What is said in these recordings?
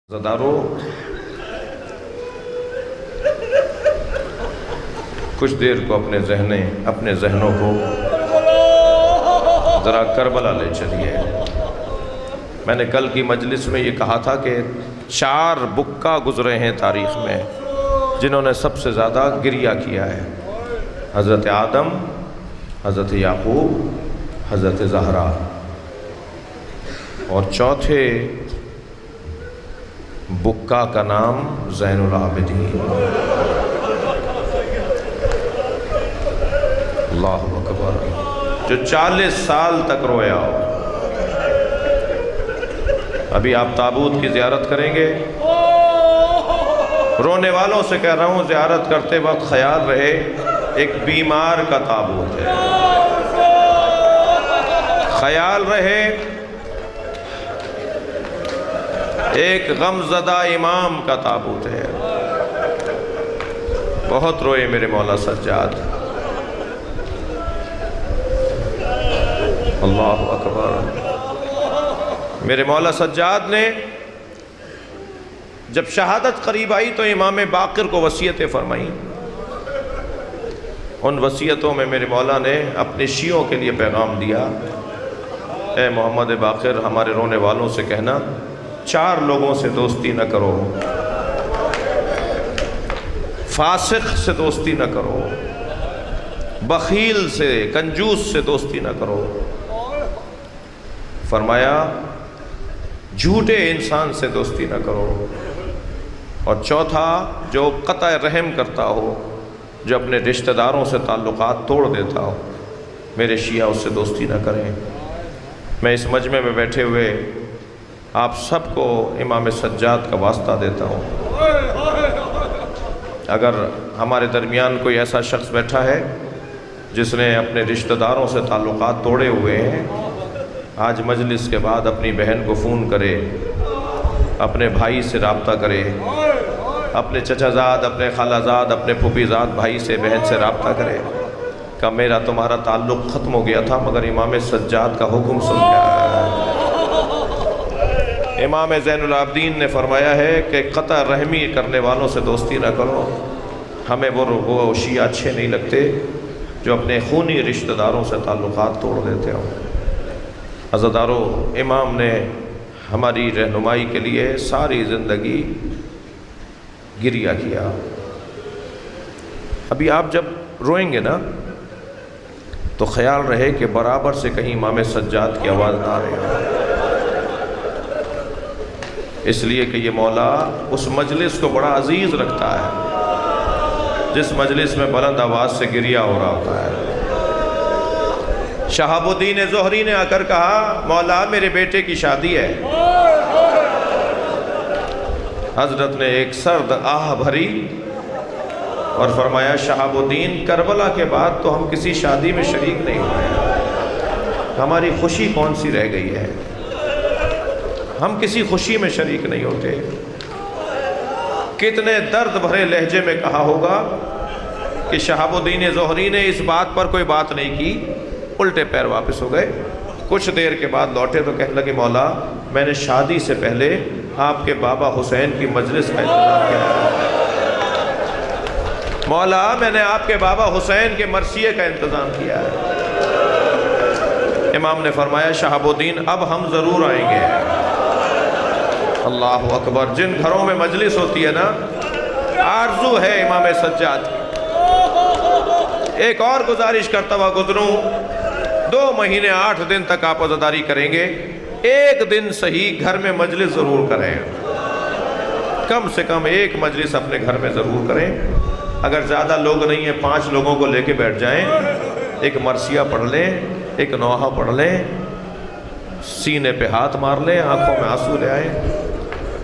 ज़दारो कुछ देर को अपने जहनों को ज़रा करबला ले चलिए। मैंने कल की मजलिस में ये कहा था कि 4 बुक्का गुज़रे हैं तारीख़ में जिन्होंने सबसे ज़्यादा गिरिया किया है। हज़रत आदम, हज़रत याकूब, हज़रत ज़हरा, और चौथे बुक्का का नाम ज़ैनुल आबिदीन। अल्लाहु अकबर। जो 40 साल तक रोया हो। अभी आप ताबूत की ज़ियारत करेंगे। रोने वालों से कह रहा हूँ, ज़ियारत करते वक्त ख्याल रहे एक बीमार का ताबूत है। ख्याल रहे एक गमज़दा इमाम का ताबूत है। बहुत रोए मेरे मौला सज्जाद। अल्लाहु अकबर। मेरे मौला सज्जाद ने जब शहादत करीब आई तो इमाम बाक़िर को वसीयतें फरमाई। उन वसीयतों में मेरे मौला ने अपने शियों के लिए पैगाम दिया, ए मोहम्मद बाक़िर, हमारे रोने वालों से कहना 4 लोगों से दोस्ती न करो। फासिक से दोस्ती न करो, बखील से, कंजूस से दोस्ती न करो। फरमाया झूठे इंसान से दोस्ती न करो। और चौथा, जो क़त्अ रहम करता हो, जो अपने रिश्तेदारों से ताल्लुकात तोड़ देता हो, मेरे शिया उससे दोस्ती न करें। मैं इस मजमे में बैठे हुए आप सबको इमाम सज्जाद का वास्ता देता हूँ। अगर हमारे दरमियान कोई ऐसा शख्स बैठा है जिसने अपने रिश्तेदारों से ताल्लुकात तोड़े हुए हैं, आज मजलिस के बाद अपनी बहन को फ़ोन करे, अपने भाई से रब्ता करे, अपने चचाजाद, अपने खालाजाद, अपने फूफीजाद भाई से, बहन से रब्ता करे कि मेरा तुम्हारा ताल्लुक़ ख़त्म हो गया था मगर इमाम सज्जाद का हुक्म सुन के आया। इमाम ज़ैनुल आबिदीन ने फरमाया है कि क़त्अ रहमी करने वालों से दोस्ती न करो। हमें वो शिया अच्छे नहीं लगते जो अपने खूनी रिश्तेदारों से ताल्लुकात तोड़ देते हो। अज़दारो, इमाम ने हमारी रहनुमाई के लिए सारी ज़िंदगी गिरिया किया। अभी आप जब रोएंगे ना तो ख्याल रहे कि बराबर से कहीं इमाम सज्जाद की आवाज़ ना आ रही, इसलिए कि ये मौला उस मजलिस को बड़ा अजीज़ रखता है जिस मजलिस में बुलंद आवाज़ से गिरिया हो रहा होता है। शहाबुद्दीन ज़ोहरी ने आकर कहा, मौला मेरे बेटे की शादी है। हजरत ने एक सर्द आह भरी और फरमाया, शहाबुद्दीन, करबला के बाद तो हम किसी शादी में शरीक नहीं हुए, हमारी खुशी कौन सी रह गई है, हम किसी खुशी में शरीक नहीं होते। कितने दर्द भरे लहजे में कहा होगा कि शहाबुद्दीन ज़ोहरी ने इस बात पर कोई बात नहीं की, उल्टे पैर वापस हो गए। कुछ देर के बाद लौटे तो कहने लगे, मौला मैंने शादी से पहले आपके बाबा हुसैन की मजलिस का इंतज़ार किया। मौला मैंने आपके बाबा हुसैन के मरसिए का इंतज़ाम किया है। इमाम ने फरमाया, शहाबुद्दीन अब हम ज़रूर आएंगे। अल्लाहु अकबर। जिन घरों में मजलिस होती है ना, आरज़ू है इमाम सज्जाद की। एक और गुजारिश करता हुआ गुजरूं, 2 महीने 8 दिन तक आप अज़ादारी करेंगे, एक दिन सही घर में मजलिस ज़रूर करें। कम से कम एक मजलिस अपने घर में ज़रूर करें। अगर ज़्यादा लोग नहीं हैं, 5 लोगों को लेके बैठ जाएं, एक मरसिया पढ़ लें, एक नौहा पढ़ लें, सीने पे हाथ मार लें, आंखों में आंसू ले आए।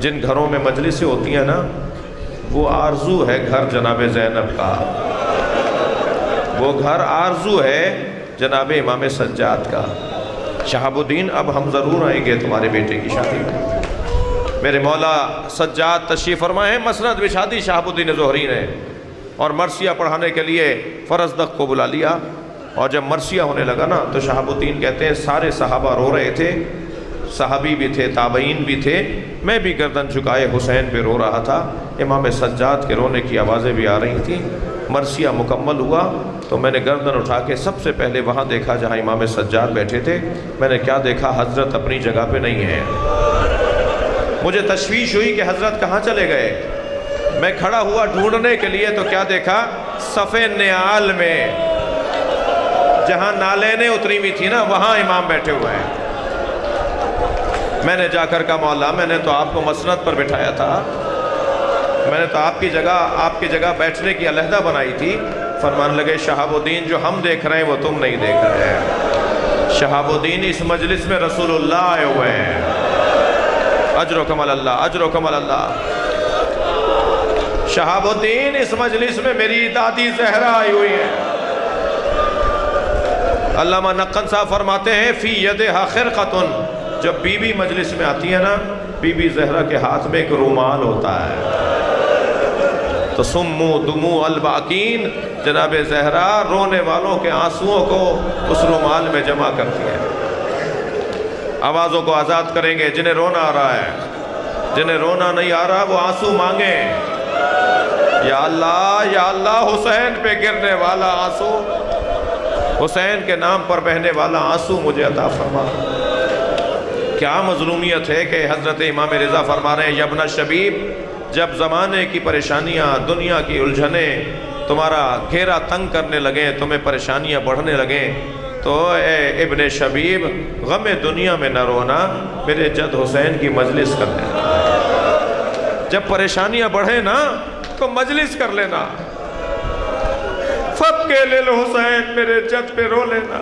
जिन घरों में मजलिसें होती हैं ना, वो आरज़ू है घर जनाब ज़ैनब का, वो घर आरज़ू है जनाब इमाम सज्जाद का। शहाबुद्दीन अब हम ज़रूर आएंगे तुम्हारे बेटे की शादी में। मेरे मौला सज्जाद तशरीफ़ फरमाए मसनद में शादी शहाबुद्दीन ज़ोहरी ने, और मरसिया पढ़ाने के लिए फ़रज़दक़ को बुला लिया। और जब मरसिया होने लगा ना तो शहाबुद्दीन कहते हैं सारे सहाबा रो रहे थे, सहाबी भी थे, ताबईन भी थे। मैं भी गर्दन झुकाए हुसैन पे रो रहा था। इमाम सज्जाद के रोने की आवाज़ें भी आ रही थी। मरसिया मुकम्मल हुआ तो मैंने गर्दन उठा के सबसे पहले वहाँ देखा जहाँ इमाम सज्जाद बैठे थे। मैंने क्या देखा, हज़रत अपनी जगह पे नहीं है। मुझे तशवीश हुई कि हज़रत कहाँ चले गए। मैं खड़ा हुआ ढूंढने के लिए तो क्या देखा, सफ़े न्याल में जहाँ नालेने उतरी हुई थी ना, वहाँ इमाम बैठे हुए हैं। मैंने जाकर कहा, मौला मैंने तो आपको मसनद पर बिठाया था, मैंने तो आपकी जगह बैठने की अलहदा बनाई थी। फरमान लगे, शहाबुद्दीन जो हम देख रहे हैं वो तुम नहीं देख रहे हैं। शहाबुद्दीन इस मजलिस में रसूलुल्लाह आए हुए हैं। अजर कमल अल्लाह, अजर कमल अल्लाह। शहाबुद्दीन इस मजलिस में मेरी दादी ज़हरा आई हुई है। अल्लामा नक्कन साहब फरमाते हैं, फ़ी यदिहा खिरक़तुन, जब बीबी मजलिस में आती है ना, बीबी ज़हरा के हाथ में एक रुमाल होता है। तो सुम्मू दुमू अलबाकीन, जनाब ज़हरा रोने वालों के आंसुओं को उस रुमाल में जमा करती है। आवाज़ों को आज़ाद करेंगे। जिन्हें रोना आ रहा है, जिन्हें रोना नहीं आ रहा वो आंसू मांगे। या अल्लाह, हुसैन पे गिरने वाला आंसू, हुसैन के नाम पर बहने वाला आंसू मुझे अता फरमा। क्या मजलूमियत है कि हज़रत इमाम रिज़ा फरमा रहे हैं, यब्न शबीब, जब ज़माने की परेशानियाँ, दुनिया की उलझनें तुम्हारा घेरा तंग करने लगें, तुम्हें परेशानियाँ बढ़ने लगें, तो ए इब्ने शबीब, गम दुनिया में न रोना, मेरे जद हुसैन की मजलिस कर लेना। जब परेशानियाँ बढ़े ना तो मजलिस कर लेना। फब के ले लो हुसैन, मेरे जद पे रो लेना।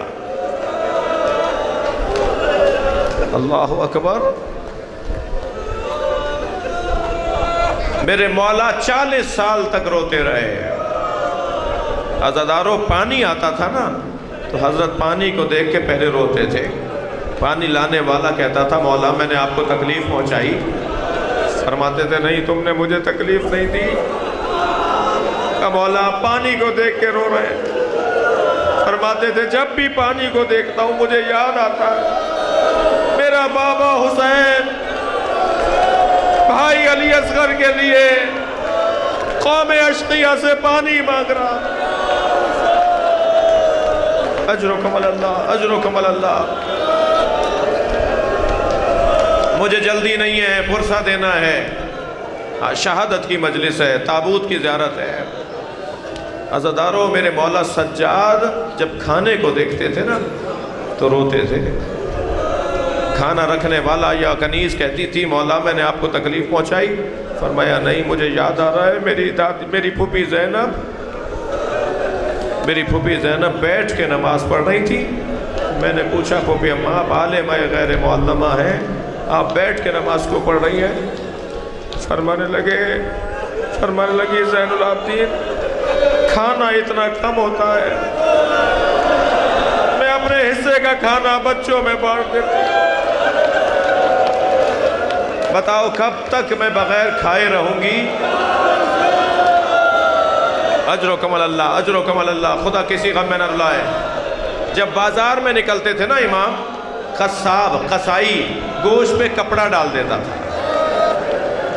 अल्लाह अकबर। मेरे मौला 40 साल तक रोते रहे। अज़ादारों, पानी आता था ना तो हज़रत पानी को देख के पहले रोते थे। पानी लाने वाला कहता था, मौला मैंने आपको तकलीफ़ पहुंचाई? फरमाते थे, नहीं, तुमने मुझे तकलीफ़ नहीं दी। मौला पानी को देख के रो रहे। फरमाते थे, जब भी पानी को देखता हूँ मुझे याद आता है मेरा बाबा हुसैन भाई अली असगर के लिए कौम अश्किया से पानी मांग रहा। अजर कमल अल्लाह, अजर कमल अल्लाह। मुझे जल्दी नहीं है, फुर्सत देना है। शहादत की मजलिस है, ताबूत की ज़ियारत है। अज़ादारों, मेरे मौला सज्जाद जब खाने को देखते थे ना तो रोते थे। खाना रखने वाला या कनीज़ कहती थी, मौला मैंने आपको तकलीफ़ पहुंचाई? फरमाया, नहीं, मुझे याद आ रहा है मेरी फूफी ज़ैनब बैठ के नमाज़ पढ़ रही थी। मैंने पूछा, फूफी अम्मा आप आलिमा या गैर मुअल्लमा हैं, आप बैठ के नमाज को पढ़ रही हैं? फरमाने लगी, ज़ैनुल आबिदीन, खाना इतना कम होता है, मैं अपने हिस्से का खाना बच्चों में बांट देती। बताओ कब तक मैं बगैर खाए रहूंगी? अजर कमल अल्लाह, अजर कमल अल्लाह। खुदा किसी गम में न रुलाए। जब बाजार में निकलते थे ना इमाम, कसाई गोश्त पे कपड़ा डाल देता था।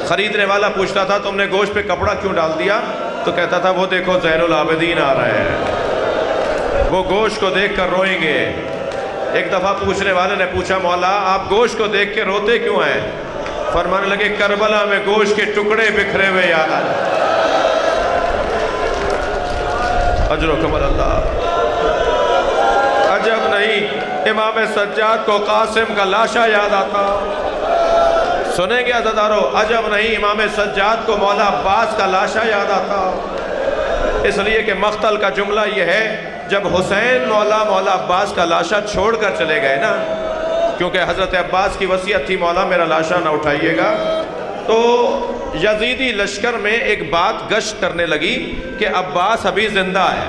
खरीदने वाला पूछता था, तुमने गोश्त पे कपड़ा क्यों डाल दिया? तो कहता था, वो देखो ज़ैनुल आबिदीन आ रहे हैं, वो गोश्त को देख कर रोएंगे। एक दफ़ा पूछने वाले ने पूछा, मौला आप गोश्त को देख के रोते क्यों हैं? फरमाने लगे, करबला में गोश्त के टुकड़े बिखरे हुए याद आ जाते। अजर कमल अल्लाह। अजब नहीं, इमाम सज्जाद को कासिम का लाशा याद आता। सुनेंगे अज़ादारों, अजब नहीं, इमाम सज्जाद को मौला अब्बास का लाशा याद आता। इसलिए कि मख्तल का जुमला ये है, जब हुसैन मौला अब्बास का लाशा छोड़ कर चले गए ना, क्योंकि हज़रत अब्बास की वसीयत थी, मौला मेरा लाशा ना उठाइएगा, तो यजीदी लश्कर में एक बात गश्त करने लगी कि अब्बास अभी जिंदा है,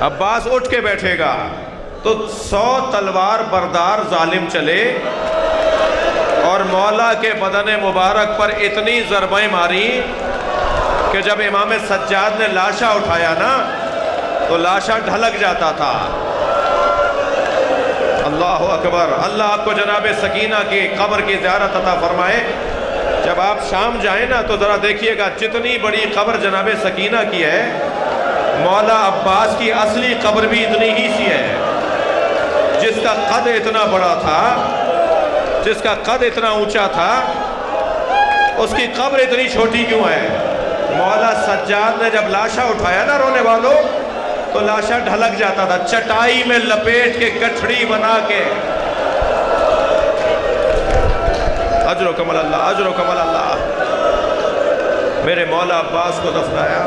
अब्बास उठ के बैठेगा। तो 100 तलवार बरदार जालिम चले और मौला के बदन मुबारक पर इतनी ज़रबें मारी कि जब इमाम सज्जाद ने लाशा उठाया ना तो लाशा ढलक जाता था। اللہ اکبر. اللہ آپ کو جناب سکینہ کی قبر کی زیارت عطا فرمائے. جب آپ شام جائیں نا تو ذرا دیکھیے گا جتنی بڑی قبر جناب سکینہ کی ہے، مولا عباس کی اصلی قبر بھی اتنی ہی سی ہے. جس کا قد اتنا بڑا تھا، جس کا قد اتنا اونچا تھا، اس کی قبر اتنی چھوٹی کیوں ہے؟ مولا سجاد نے جب لاشا اٹھایا نا رونے والوں، تو لاشا ڈھلک جاتا تھا، چٹائی میں لپیٹ کے گٹھڑی بنا کے. اجر و کمل اللہ، اجر و کمل اللہ. میرے مولا عباس کو دفنایا.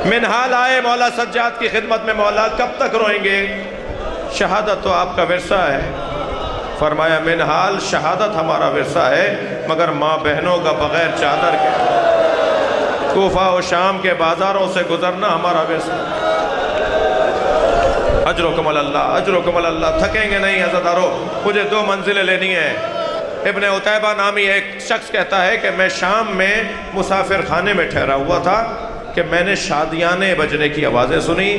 منہال آئے مولا سجاد کی خدمت میں. مولا کب تک روئیں گے؟ شہادت تو آپ کا ورثہ ہے. فرمایا منہال شہادت ہمارا ورثہ ہے، مگر ماں بہنوں کا بغیر چادر کے کوفہ و شام کے بازاروں سے گزرنا ہمارا ورثہ. اجر و کمل اللہ، اجر و کمل اللہ. تھکیں گے نہیں عزادارو. مجھے 2 منزلیں لینی ہیں. ابن عتیبہ نامی ایک شخص کہتا ہے کہ میں شام میں مسافر خانے میں ٹھہرا ہوا تھا کہ میں نے شادیانے بجنے کی آوازیں سنی،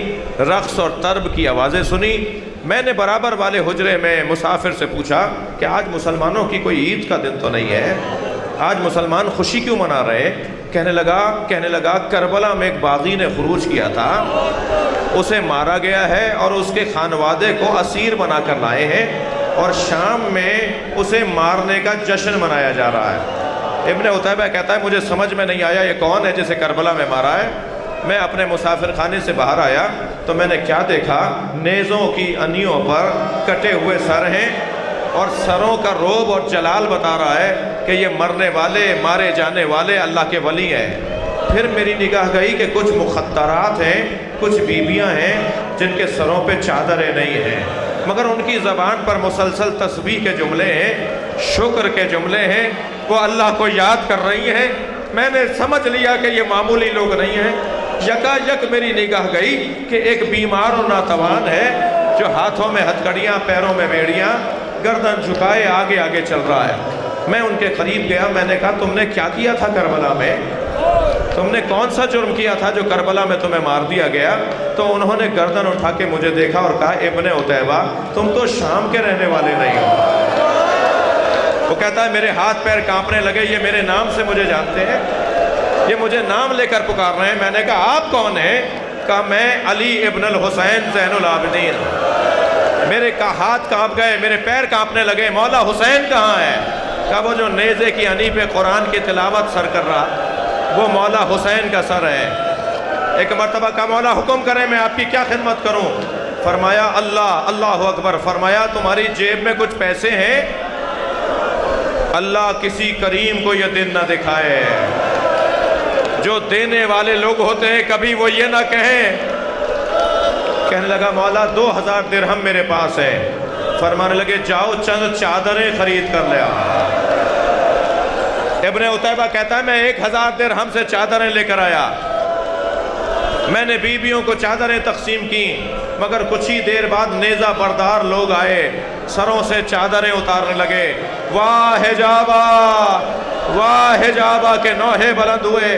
رقص اور طرب کی آوازیں سنی. میں نے برابر والے حجرے میں مسافر سے پوچھا کہ آج مسلمانوں کی کوئی عید کا دن تو نہیں ہے، آج مسلمان خوشی کیوں منا رہے؟ کہنے لگا کربلا میں ایک باغی نے خروج کیا تھا، اسے مارا گیا ہے اور اس کے خانوادے کو اسیر بنا کر لائے ہیں، اور شام میں اسے مارنے کا جشن منایا جا رہا ہے. ابن عتیبہ کہتا ہے مجھے سمجھ میں نہیں آیا یہ کون ہے جسے کربلا میں مارا ہے. میں اپنے مسافر خانے سے باہر آیا تو میں نے کیا دیکھا؟ نیزوں کی انیوں پر کٹے ہوئے سر ہیں، اور سروں کا روب اور جلال بتا رہا ہے کہ یہ مرنے والے، مارے جانے والے اللہ کے ولی ہیں. پھر میری نگاہ گئی کہ کچھ مخدرات ہیں، کچھ بیویاں ہیں جن کے سروں پہ چادریں نہیں ہیں، مگر ان کی زبان پر مسلسل تسبیح کے جملے ہیں، شکر کے جملے ہیں، وہ اللہ کو یاد کر رہی ہیں. میں نے سمجھ لیا کہ یہ معمولی لوگ نہیں ہیں. یکا یک میری نگاہ گئی کہ ایک بیمار اور ناتوان ہے جو ہاتھوں میں ہتھکڑیاں، پیروں میں بیڑیاں، گردن جھکائے آگے آگے چل رہا ہے. میں ان کے قریب گیا. میں نے کہا تم نے کیا کیا تھا کربلا میں؟ تم نے کون سا جرم کیا تھا جو کربلا میں تمہیں مار دیا گیا؟ تو انہوں نے گردن اٹھا کے مجھے دیکھا اور کہا ابن عتیبہ تم تو شام کے رہنے والے نہیں ہو. وہ کہتا ہے میرے ہاتھ پیر کانپنے لگے. یہ میرے نام سے مجھے جانتے ہیں، یہ مجھے نام لے کر پکار رہے ہیں. میں نے کہا آپ کون ہیں؟ کہا میں علی ابن الحسین زین العابدین. میرے ہاتھ کانپ گئے، میرے پیر کانپنے لگے. مولا حسین کہاں ہے؟ کہا وہ جو نیزے کی انی پہ قرآن کی تلاوت سر کر رہا، وہ مولا حسین کا سر ہے. ایک مرتبہ کہا مولا حکم کریں میں آپ کی کیا خدمت کروں؟ فرمایا اللہ اکبر. فرمایا تمہاری جیب میں کچھ پیسے ہیں؟ اللہ کسی کریم کو یہ دن نہ دکھائے. جو دینے والے لوگ ہوتے ہیں کبھی وہ یہ نہ کہیں. کہنے لگا مولا 2000 درہم میرے پاس ہے. فرمانے لگے جاؤ چند چادریں خرید کر لیا. ابن عتیبہ کہتا ہے میں 1000 درہم سے چادریں لے کر آیا. میں نے بیویوں کو چادریں تقسیم کی، مگر کچھ ہی دیر بعد نیزہ بردار لوگ آئے، سروں سے چادریں اتارنے لگے. واہ حجابہ کے نوحے بلند ہوئے.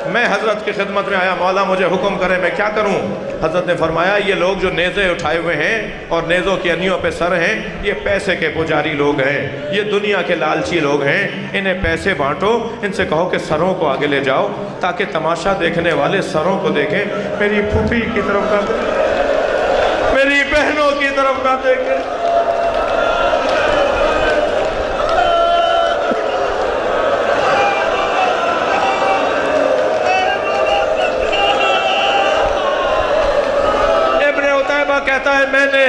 میں حضرت کی خدمت میں آیا. مولا مجھے حکم کرے میں کیا کروں؟ حضرت نے فرمایا یہ لوگ جو نیزے اٹھائے ہوئے ہیں اور نیزوں کی انیوں پہ سر ہیں، یہ پیسے کے پجاری لوگ ہیں، یہ دنیا کے لالچی لوگ ہیں. انہیں پیسے بانٹو، ان سے کہو کہ سروں کو آگے لے جاؤ تاکہ تماشا دیکھنے والے سروں کو دیکھیں، میری پھوپھی کی طرف نہ دیکھیں، میری بہنوں کی طرف نہ دیکھیں. کہتا ہے میں نے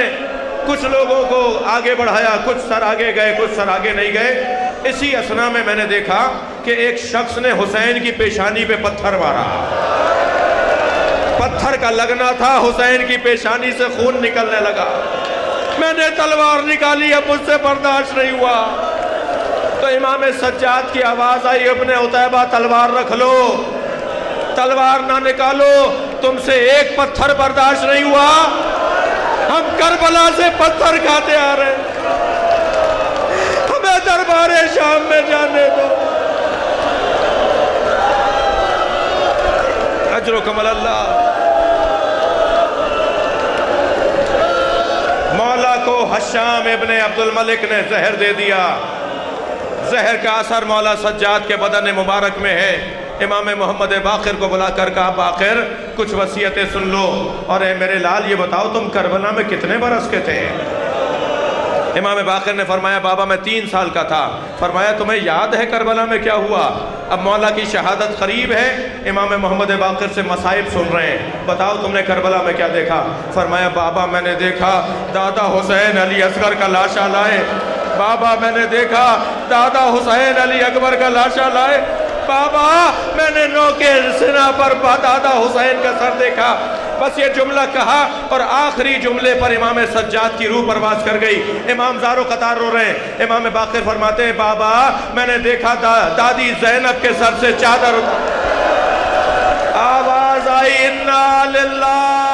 کچھ لوگوں کو آگے بڑھایا، کچھ سر آگے گئے، کچھ سر آگے نہیں گئے. اسی اسنا میں میں نے دیکھا کہ ایک شخص نے حسین کی پیشانی پہ پتھر مارا. پتھر کا لگنا تھا، حسین کی پیشانی سے خون نکلنے لگا. میں نے تلوار نکالی، اب مجھ سے برداشت نہیں ہوا. تو امام سجاد کی آواز آئی ابن عتیبہ تلوار رکھ لو، تلوار نہ نکالو، تم سے ایک پتھر برداشت نہیں ہوا، ہم کربلا سے پتھر کھاتے آ رہے ہیں، ہمیں دربار شام میں جانے دو. اجر و کمل اللہ. ہشام ابن عبد الملک نے زہر دے دیا. زہر کا اثر مولا سجاد کے بدن مبارک میں ہے. امام محمد باقر کو بلا کر کہا باقر کچھ وصیتیں سن لو، اور اے میرے لال یہ بتاؤ تم کربلا میں کتنے برس کے تھے؟ امام باقر نے فرمایا بابا میں 3 سال کا تھا. فرمایا تمہیں یاد ہے کربلا میں کیا ہوا؟ اب مولا کی شہادت قریب ہے، امام محمد باقر سے مصائب سن رہے ہیں. بتاؤ تم نے کربلا میں کیا دیکھا؟ فرمایا بابا میں نے دیکھا دادا حسین علی اصغر کا لاشا لائے. بابا میں نے دیکھا دادا حسین علی اکبر کا لاشا لائے. بابا میں نے نوکے سنا پر دادا حسین کا سر دیکھا. بس یہ جملہ کہا اور آخری جملے پر امام سجاد کی روح پرواز کر گئی. امام زارو قطار رو رہے ہیں. امام باقر فرماتے ہیں بابا میں نے دیکھا دادی زینب کے سر سے چادر. آواز آئی انا للہ